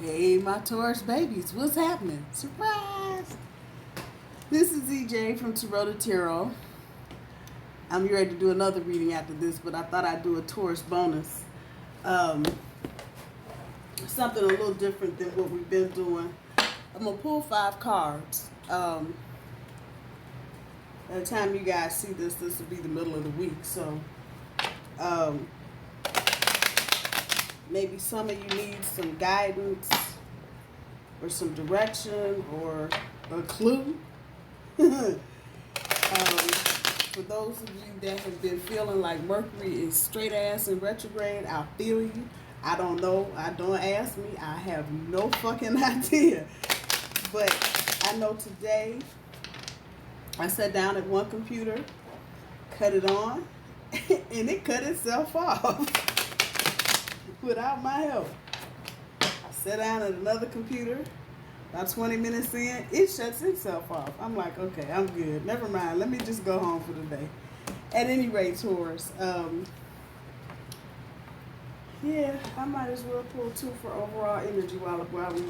Hey, my Taurus babies, what's happening? Surprise! This is EJ from Taurota Tarot. I'm ready to do another reading after this, but I thought I'd do a Taurus bonus. Something a little different than what we've been doing. I'm going to pull 5 cards. By the time you guys see this will be the middle of the week. So, maybe some of you need some guidance or some direction or a clue. For those of you that have been feeling like Mercury is straight ass in retrograde, I feel you. I don't know. Don't ask me. I have no fucking idea. But I know today I sat down at one computer, cut it on, and it cut itself off without my help. I sat down at another computer, about 20 minutes in, it shuts itself off. I'm like, okay, I'm good. Never mind. Let me just go home for the day. At any rate, Taurus, yeah, I might as well pull 2 for overall energy while we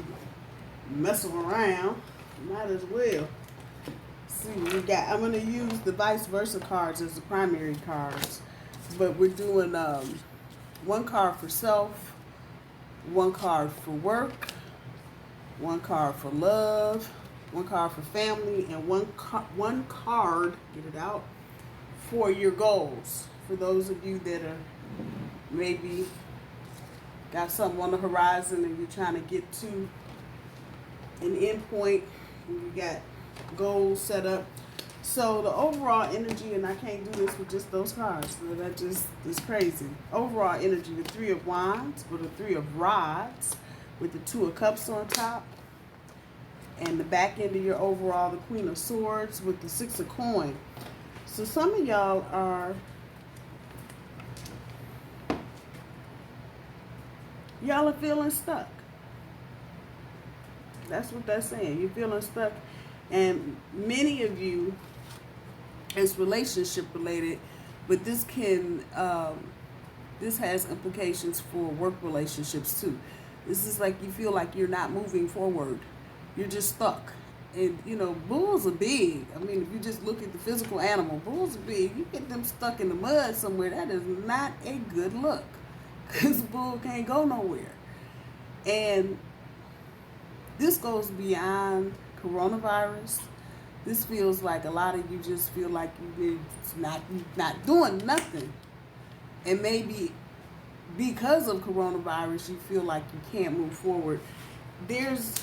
messing around. Might as well. See, I'm going to use the vice versa cards as the primary cards, but we're doing 1 card for self, 1 card for work, 1 card for love, 1 card for family, and one card, get it out, for your goals. For those of you that are maybe got something on the horizon and you're trying to get to an end point and you got goals set up. So the overall energy, and I can't do this with just those cards, so that just is crazy. Overall energy, the 3 of Wands or the 3 of Rods with the 2 of Cups on top. And the back end of your overall, the Queen of Swords with the 6 of Coins. So some of y'all are feeling stuck. That's what that's saying. You're feeling stuck. And many of you, it's relationship related, but this has implications for work relationships too. This is like you feel like you're not moving forward. You're just stuck. And, you know, bulls are big. I mean, if you just look at the physical animal, bulls are big. You get them stuck in the mud somewhere, that is not a good look. Because the bull can't go nowhere. And this goes beyond coronavirus. This feels like a lot of you just feel like you're not doing nothing. And maybe because of coronavirus, you feel like you can't move forward. There's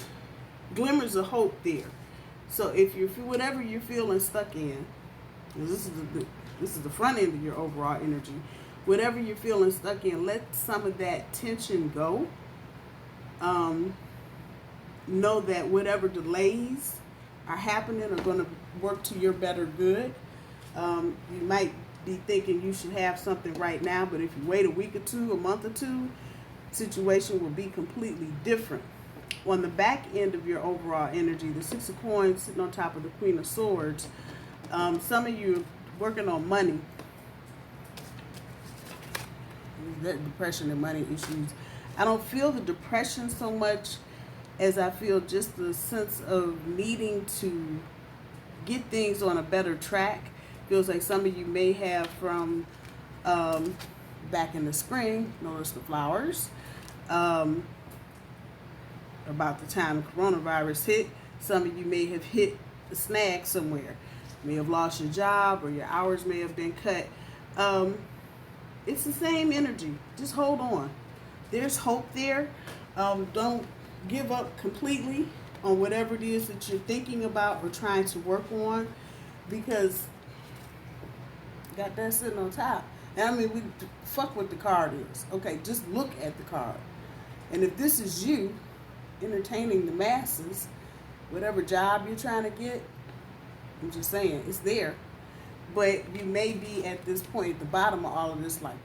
glimmers of hope there. So if you're whatever you're feeling stuck in, this is the front end of your overall energy. Whatever you're feeling stuck in, let some of that tension go. Know that whatever delays are happening are going to work to your better good. You might be thinking you should have something right now, but if you wait a week or 2, a month or 2, situation will be completely different. On the back end of your overall energy, the 6 of Coins sitting on top of the Queen of Swords, some of you are working on money. That depression and money issues. I don't feel the depression so much as I feel just the sense of needing to get things on a better track. Feels like some of you may have from back in the spring, notice the flowers, about the time the coronavirus hit, some of you may have hit a snag somewhere. You may have lost your job or your hours may have been cut. It's the same energy. Just hold on. There's hope there. Don't give up completely on whatever it is that you're thinking about or trying to work on, because you got that sitting on top. And I mean, we fuck what the card is. Okay, just look at the card. And if this is you entertaining the masses, whatever job you're trying to get, I'm just saying, it's there. But you may be at this point at the bottom of all of this, like,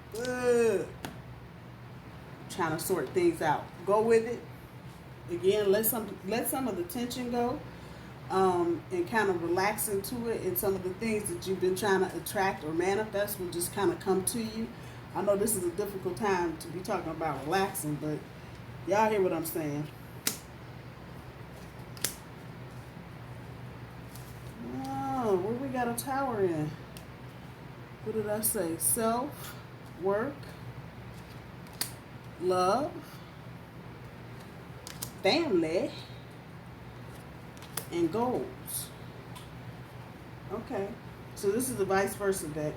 trying to sort things out. Go with it. Again, let some of the tension go, and kind of relax into it. And some of the things that you've been trying to attract or manifest will just kind of come to you. I know this is a difficult time to be talking about relaxing, but y'all hear what I'm saying. got a Tower in. What did I say? Self, work, love, family, and goals. Okay, so this is the vice versa deck.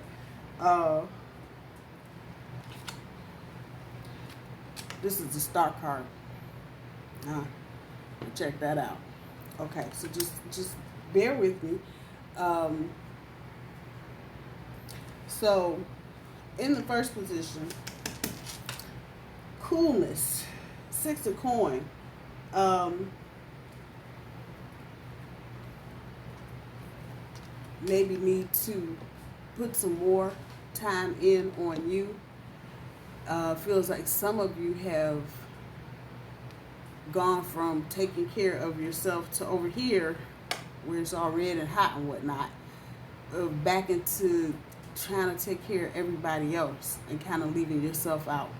This is the star card. Check that out. Okay, so just bear with me. So in the first position, coolness, 6 of coin. Maybe need to put some more time in on you. Feels like some of you have gone from taking care of yourself to over here where it's all red and hot and whatnot, back into trying to take care of everybody else and kind of leaving yourself out.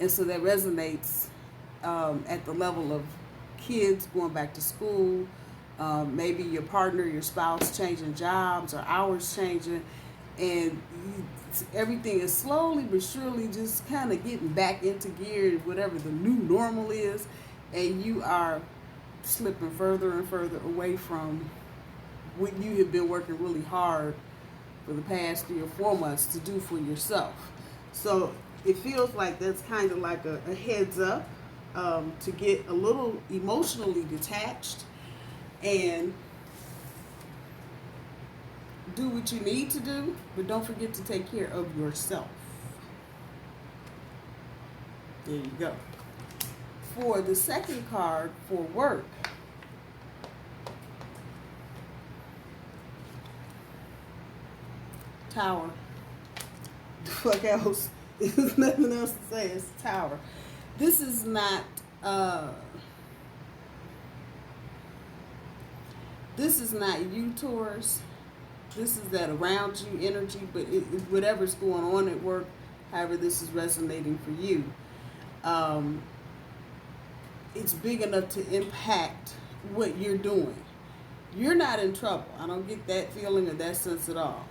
And so that resonates at the level of kids going back to school, maybe your partner, your spouse changing jobs or hours changing, and everything is slowly but surely just kind of getting back into gear, whatever the new normal is, and you are slipping further and further away from what you have been working really hard for the past 3 or 4 months to do for yourself. So it feels like that's kind of like a heads up to get a little emotionally detached and do what you need to do, but don't forget to take care of yourself. There you go. For the second card for work, Tower. The fuck else? There's nothing else to say. It's Tower. This is not you, Taurus. This is that around you energy, but whatever's going on at work, however this is resonating for you, it's big enough to impact what you're doing. You're not in trouble. I don't get that feeling or that sense at all.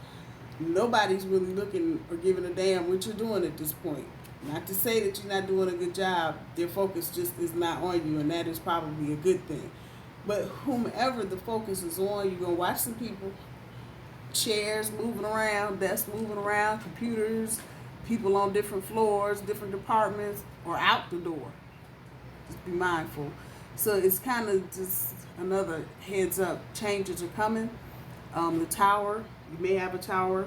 Nobody's really looking or giving a damn what you're doing at this point. Not to say that you're not doing a good job. Their focus just is not on you, and that is probably a good thing. But whomever the focus is on, you're going to watch some people, chairs moving around, desks moving around, computers, people on different floors, different departments, or out the door. Just be mindful. So it's kind of just another heads up. Changes are coming. The Tower, you may have a Tower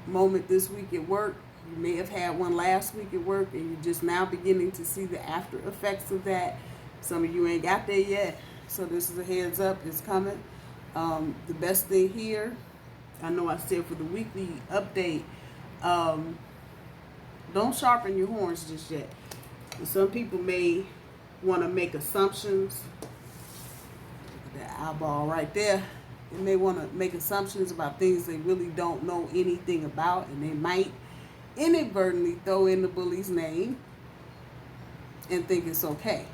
moment this week at work. You may have had one last week at work, and you're just now beginning to see the after effects of that. Some of you ain't got there yet, so this is a heads up. It's coming. The best thing here, I know I said for the weekly update, don't sharpen your horns just yet. Some people may want to make assumptions. Look at that eyeball right there. They may want to make assumptions about things they really don't know anything about, and they might inadvertently throw in the bully's name and think it's okay.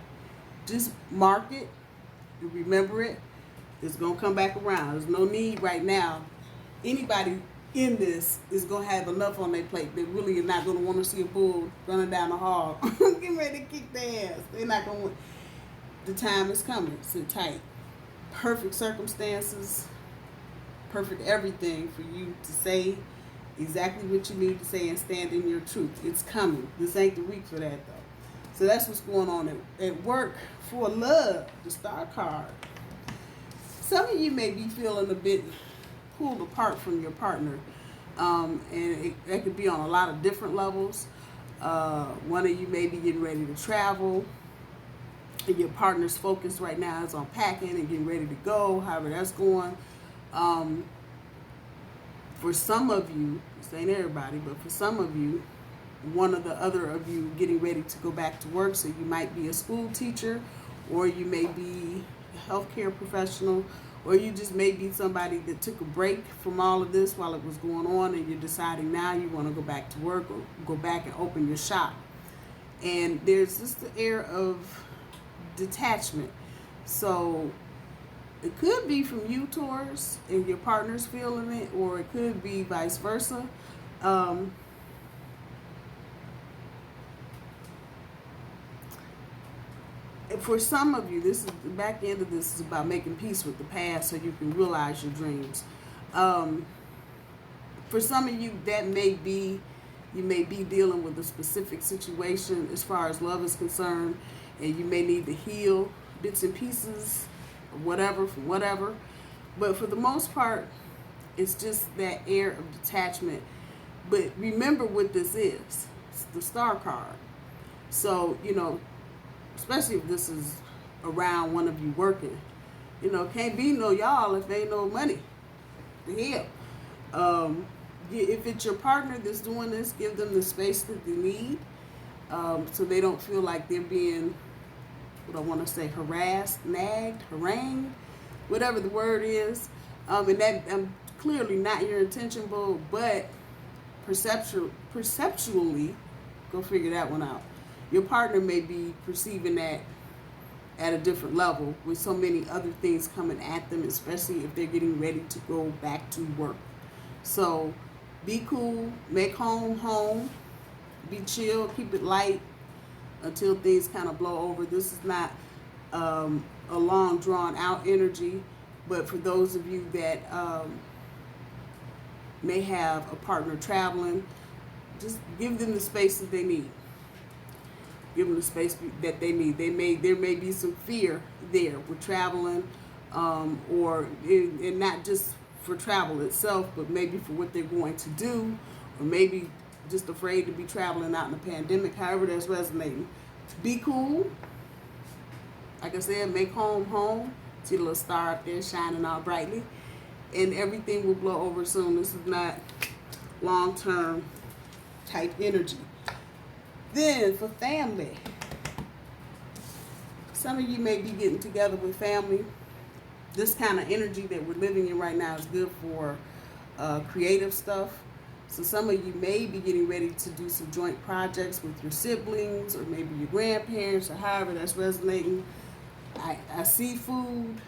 Just mark it, remember it. It's going to come back around. There's no need right now. Anybody in this is going to have enough on their plate. They really are not going to want to see a bull running down the hall. Get ready to kick their ass. They're not going to want. The time is coming. Sit tight. Perfect circumstances, perfect everything for you to say exactly what you need to say and stand in your truth. It's coming. This ain't the week for that, though. So that's what's going on at work. For love, the Star card. Some of you may be feeling a bit pulled apart from your partner, and that could be on a lot of different levels. One of you may be getting ready to travel, and your partner's focus right now is on packing and getting ready to go, however that's going. For some of you, this ain't everybody, but for some of you, one or the other of you getting ready to go back to work. So you might be a school teacher, or you may be a healthcare professional, or you just may be somebody that took a break from all of this while it was going on, and you're deciding now you want to go back to work or go back and open your shop. And there's just the air of detachment. So It could be from you, Taurus, and your partner's feeling it, or it could be vice versa. For some of you, this is the back end of this is about making peace with the past so you can realize your dreams. For some of you, that may be, you may be dealing with a specific situation as far as love is concerned, and you may need to heal bits and pieces, or whatever, from whatever. But for the most part, it's just that air of detachment. But remember what this is. It's the Star card. So, you know, especially if this is around one of you working, you know, can't be no y'all if ain't no money to help. If it's your partner that's doing this, give them the space that they need, so they don't feel like they're being, what I want to say, harassed, nagged, harangued, whatever the word is. And that clearly not your intention, but perceptually, go figure that one out. Your partner may be perceiving that at a different level with so many other things coming at them, especially if they're getting ready to go back to work. So be cool, make home, be chill, keep it light until things kind of blow over. This is not a long drawn out energy, but for those of you that may have a partner traveling, just give them the space that they need. Give them the space that they need. There may be some fear there with traveling, or not just for travel itself, but maybe for what they're going to do, or maybe just afraid to be traveling out in the pandemic. However that's resonating. Be cool. Like I said, make home. See the little star up there shining all brightly, and everything will blow over soon. This is not long-term type energy. Then for family, some of you may be getting together with family. This kind of energy that we're living in right now is good for creative stuff. So some of you may be getting ready to do some joint projects with your siblings, or maybe your grandparents, or however that's resonating. I see food,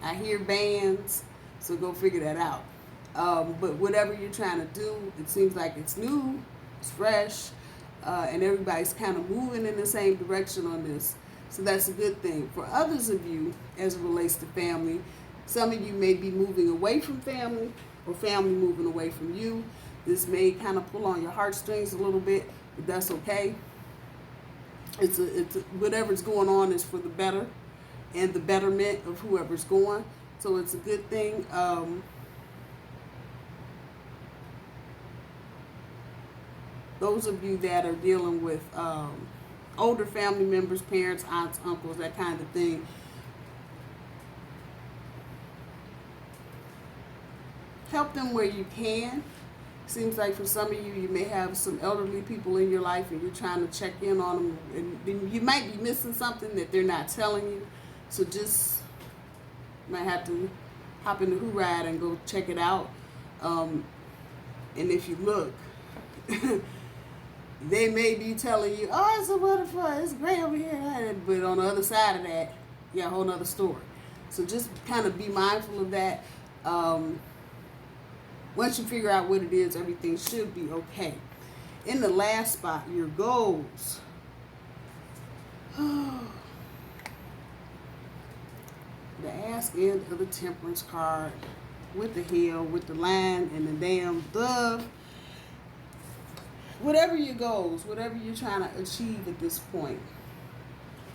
I hear bands, so go figure that out. But whatever you're trying to do, it seems like it's new, it's fresh, and everybody's kind of moving in the same direction on this. So that's a good thing. For others of you, as it relates to family, some of you may be moving away from family, or family moving away from you. This may kind of pull on your heartstrings a little bit, but that's okay. It's whatever's going on is for the better and the betterment of whoever's going. So it's a good thing. Those of you that are dealing with older family members, parents, aunts, uncles, that kind of thing, help them where you can. Seems like for some of you, you may have some elderly people in your life and you're trying to check in on them, and you might be missing something that they're not telling you. So just might have to hop in the Who-Ride and go check it out. And if you look, they may be telling you, oh, it's a wonderful, it's great over here. But on the other side of that, yeah, a whole nother story. So just kind of be mindful of that. Once you figure out what it is, everything should be okay. In the last spot, your goals. The ass end of the Temperance card with the heel, with the line, and the damn dove. Whatever your goals, whatever you're trying to achieve at this point.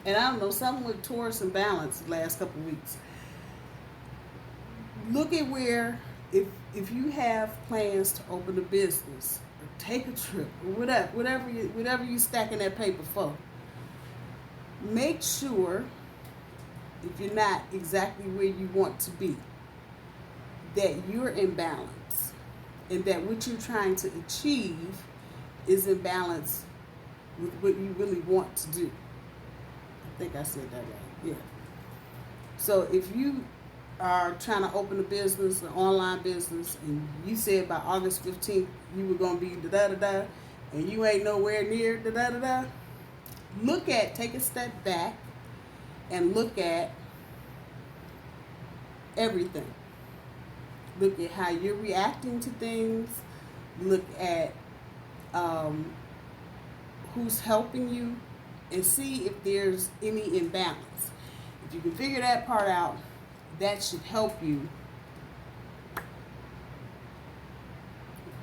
And I don't know, something with Taurus and balance the last couple of weeks. Look at where, if you have plans to open a business, or take a trip, or whatever you stacking that paper for, make sure, if you're not exactly where you want to be, that you're in balance, and that what you're trying to achieve is in balance with what you really want to do. I think I said that right. Yeah. So if you are trying to open a business, an online business, and you said by August 15th you were going to be da-da-da-da, and you ain't nowhere near da-da-da-da, take a step back and look at everything. Look at how you're reacting to things. Look at who's helping you, and see if there's any imbalance. If you can figure that part out, that should help you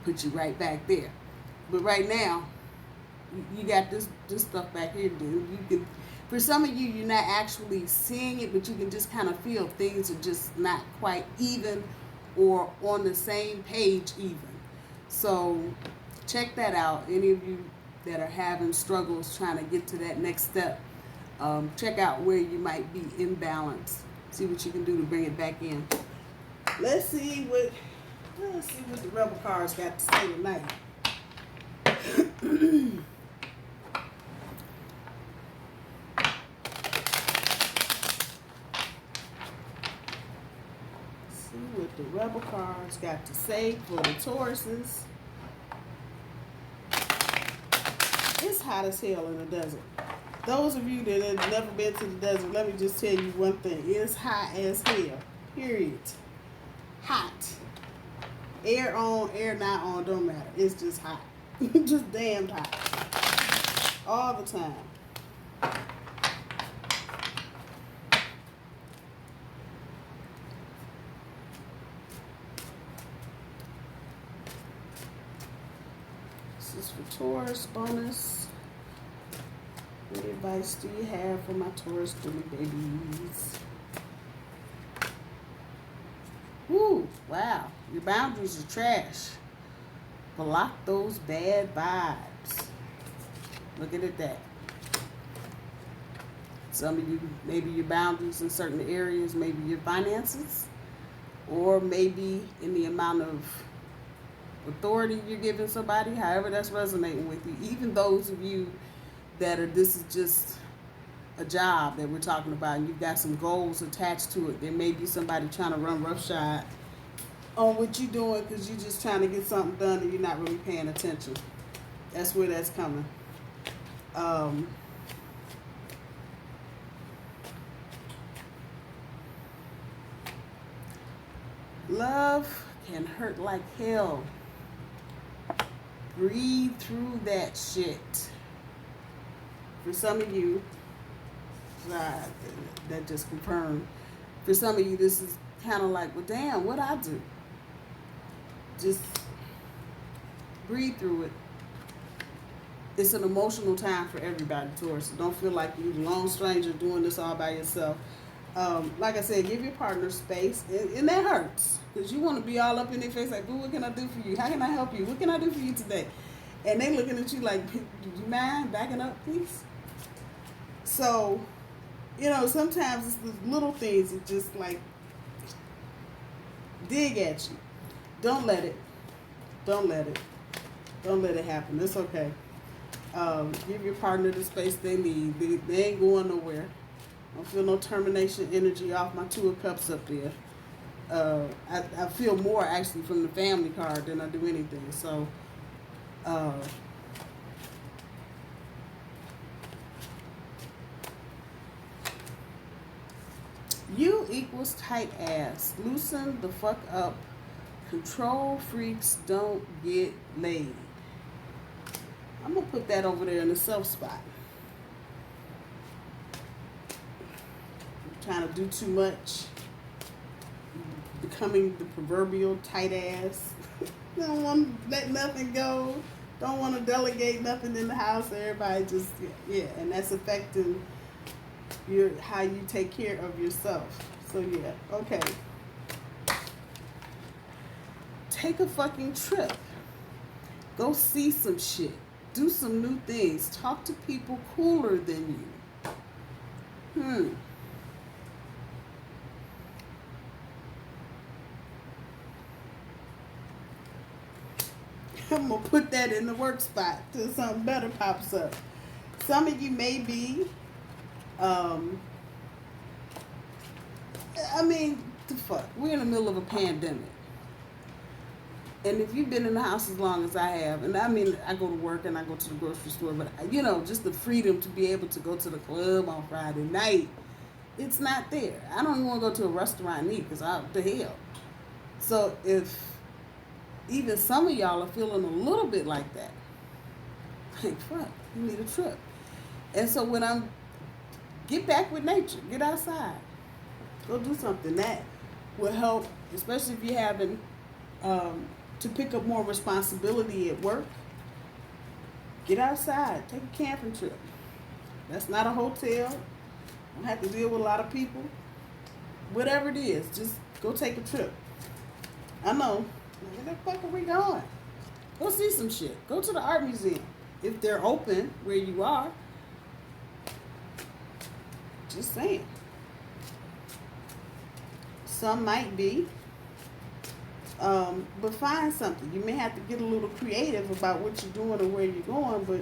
put you right back there. But right now, you got this stuff back here, dude. You can, for some of you, you're not actually seeing it, but you can just kind of feel things are just not quite even or on the same page even. So check that out. Any of you that are having struggles trying to get to that next step, check out where you might be imbalanced. See what you can do to bring it back in. Let's see what the Rebel cards got to say tonight. See what the Rebel cards got to say for the Tauruses. It's hot as hell in the desert. Those of you that have never been to the desert, let me just tell you one thing. It's hot as hell. Period. Hot. Air on, air not on, don't matter. It's just hot. Just damn hot. All the time. This is for Taurus bonus. What advice do you have for my Taurus Jimmy babies? Woo, wow. Your boundaries are trash. Block those bad vibes. Look at that. Some of you, maybe your boundaries in certain areas, maybe your finances, or maybe in the amount of authority you're giving somebody, however that's resonating with you. Even those of you that are, this is just a job that we're talking about, and you've got some goals attached to it. There may be somebody trying to run roughshod on what you're doing because you're just trying to get something done and you're not really paying attention. That's where that's coming. Love can hurt like hell. Breathe through that shit. For some of you, that just confirmed. For some of you, this is kind of like, well, damn, what I do? Just breathe through it. It's an emotional time for everybody, Taurus. So don't feel like you're a lone stranger doing this all by yourself. Like I said, give your partner space, and that hurts because you want to be all up in their face like, boo, what can I do for you? How can I help you? What can I do for you today? And they looking at you like, do you mind backing up, please? So, you know, sometimes it's the little things that just like dig at you. Don't let it. Don't let it. Don't let it happen. It's okay. Give your partner the space they need. They ain't going nowhere. Don't feel no termination energy off my Two of Cups up there. I feel more actually from the family card than I do anything. So, you equals tight ass. Loosen the fuck up. Control freaks don't get laid. I'm going to put that over there in the self spot. Trying to do too much. Becoming the proverbial tight ass. Don't want to let nothing go. Don't want to delegate nothing in the house. Everybody just, yeah. And that's affecting how you take care of yourself. So yeah, okay. Take a fucking trip. Go see some shit. Do some new things. Talk to people cooler than you. I'm going to put that in the work spot till something better pops up. Some of you may be, I mean, the fuck. We're in the middle of a pandemic. And if you've been in the house as long as I have, and I mean, I go to work and I go to the grocery store, but, you know, just the freedom to be able to go to the club on Friday night It's not there. I don't even want to go to a restaurant and eat because the hell. So if even some of y'all are feeling a little bit like that, like, fuck, you need a trip. And so when I'm, get back with nature, get outside, go do something. That will help, especially if you're having to pick up more responsibility at work. Get outside, take a camping trip. That's not a hotel. Don't have to deal with a lot of people. Whatever it is, just go take a trip. I know. Where the fuck are we going? Go see some shit. Go to the art museum. If they're open where you are. Just saying. Some might be. But find something. You may have to get a little creative about what you're doing or where you're going, but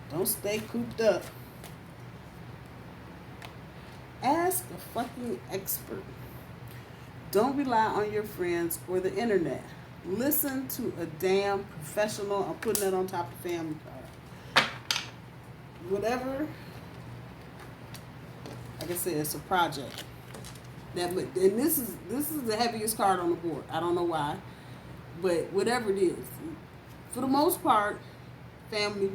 don't stay cooped up. Ask a fucking expert. Don't rely on your friends or the internet. Listen to a damn professional. I'm putting that on top of family card. Whatever. Like I said, it's a project. And this is the heaviest card on the board. I don't know why, but whatever it is, for the most part, family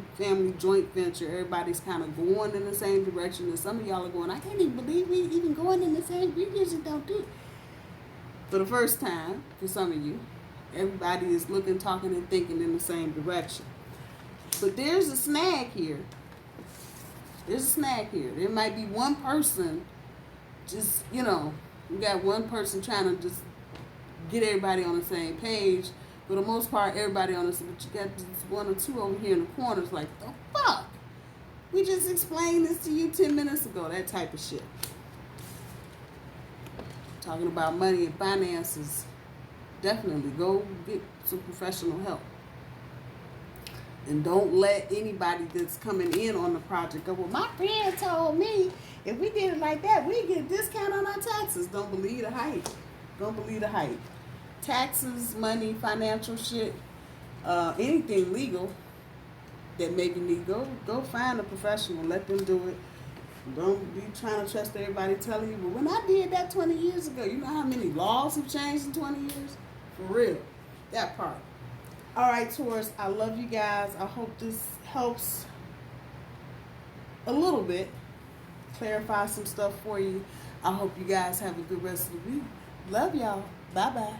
joint venture. Everybody's kind of going in the same direction, and some of y'all are going, I can't even believe we even going in the same. We usually don't do it. For the first time, for some of you, everybody is looking, talking, and thinking in the same direction. But there's a snag here. There's a snag here. There might be one person, just, you got one person trying to just get everybody on the same page. For the most part, everybody on this, but you got just one or two over here in the corners like, the fuck? We just explained this to you 10 minutes ago. That type of shit. Talking about money and finances, definitely go get some professional help. And don't let anybody that's coming in on the project go, well, my friend told me if we did it like that, we get a discount on our taxes. Don't believe the hype. Don't believe the hype. Taxes, money, financial shit, anything legal that maybe need, go find a professional. Let them do it. Don't be trying to trust everybody telling you, but when I did that 20 years ago, you know how many laws have changed in 20 years? For real. That part. All right, Taurus, I love you guys. I hope this helps a little bit, clarify some stuff for you. I hope you guys have a good rest of the week. Love y'all. Bye-bye.